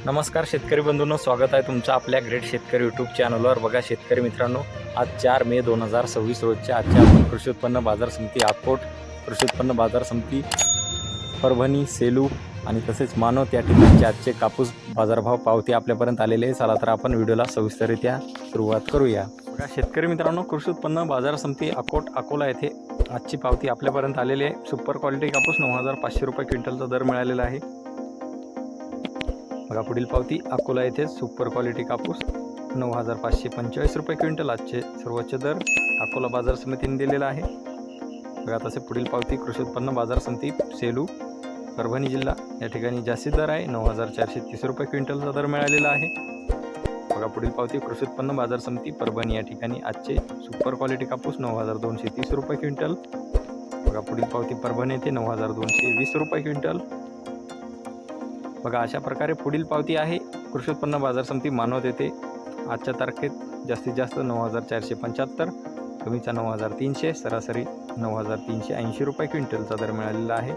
नमस्कार शेतकरी बंधूंनो, स्वागत आहे तुमचं आपल्या ग्रेट शेतकरी यूट्यूब चॅनलवर। बघा शेतकरी मित्रांनो, आज 4 मे 2026 रोजच्या आजच्या आपण कृषी उत्पन्न बाजार समिती अकोट, कृषी उत्पन्न बाजार समिती परभणी, सेलू आणि तसेच मानवत या ठिकाणचे आजचे कापूस बाजारभाव पावती आपल्यापर्यंत आलेले आहे। चला तर आपण व्हिडिओला सविस्तररित्या सुरुवात करूया। बघा शेतकरी मित्रांनो, कृषी उत्पन्न बाजार समिती अकोट अकोला येथे आजची पावती आपल्यापर्यंत आलेली आहे। सुपर क्वालिटी कापूस 9500 रुपये क्विंटलचा दर मिळालेला आहे। बघा पुढील पावती अकोला येथे सुपर क्वालिटी कापूस 9545 रुपये क्विंटल आजचे सर्वोच्च दर अकोला बाजार समितीने दिलेला आहे। बघा तसे पुढील पावती कृषी उत्पन्न बाजार समिती सेलू परभणी जिल्हा या ठिकाणी जास्तीत दर आहे 9430 रुपये क्विंटलचा दर मिळालेला आहे। बघा पुढील पावती कृषी उत्पन्न बाजार समिती परभणी या ठिकाणी आजचे सुपर क्वालिटी कापूस 9230 रुपये क्विंटल। बघा पुढील पावती परभणी येथे 9220 रुपये क्विंटल। बघा अशा प्रकारे पुढील पावती आहे कृषी उत्पन्न बाजार समिती मानवत येथे आजच्या तारखेत जास्तीत जास्त 9475, कमीचा 9300, सरासरी 9380 रुपये क्विंटलचा दर मिळालेला आहे।